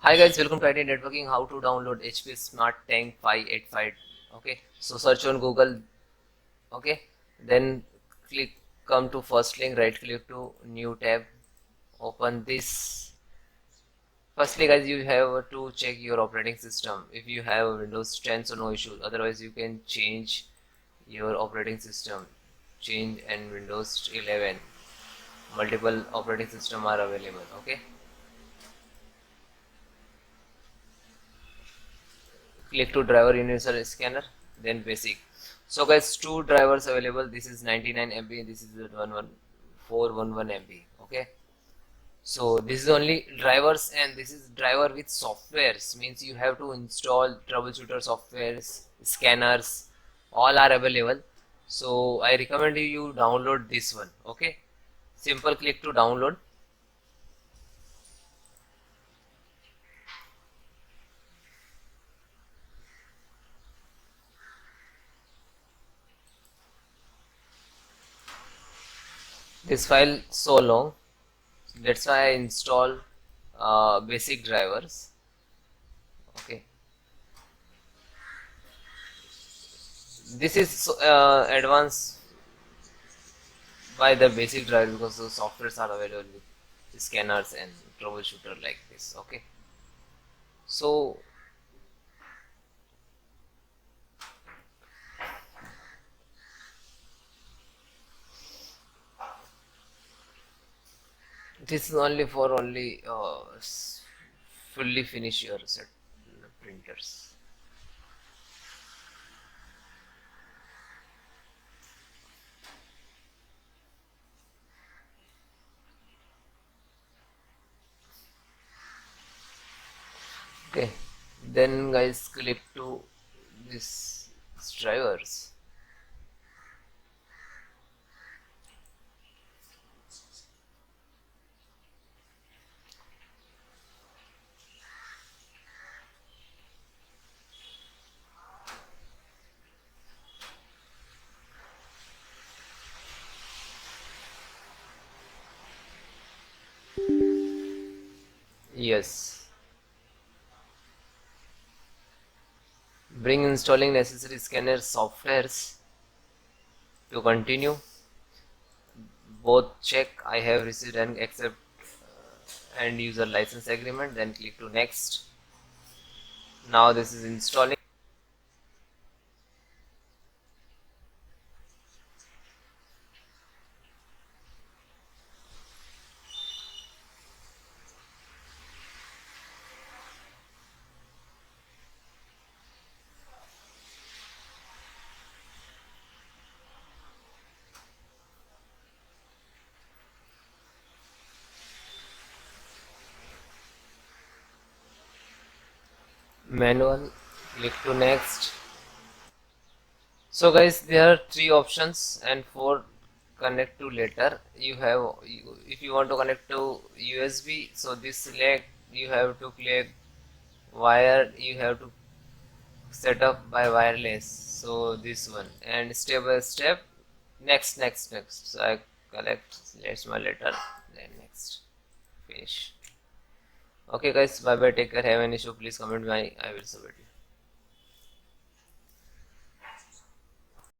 Hi guys, welcome to IT Networking. How to download HP Smart Tank 585. Okay, so search on Google. Okay, then come to first link, right click to new tab, open this. Firstly guys, you have to check your operating system. If you have Windows 10, so no issues. Otherwise you can change your operating system, change and Windows 11. Multiple operating system are available. Okay, click to driver universal scanner, then basic. So guys, two drivers available. This is 99 MB, this is 11411 MB. Okay, so this is only drivers, and this is driver with softwares, means you have to install troubleshooter softwares, scanners, all are available. So I recommend you download this one. Okay, simple click to download. This file so long, that's why I install basic drivers. Okay, this is advanced by the basic driver because the softwares are available with scanners and troubleshooter like this. Okay, so this is only for fully finish your set printers. Okay, then guys click to this drivers. Yes, bring installing necessary scanner softwares to continue. Both check I have received and accept end user license agreement, then click to next. Now this is installing. Manual, click to next. So guys, there are three options and four connect to later. If you want to connect to USB, so this select, you have to click wire, you have to set up by wireless, so this one, and step by step, next. So I collect, let's my letter, then next, finish. Okay guys, bye bye, take care, have an issue please comment, I will submit.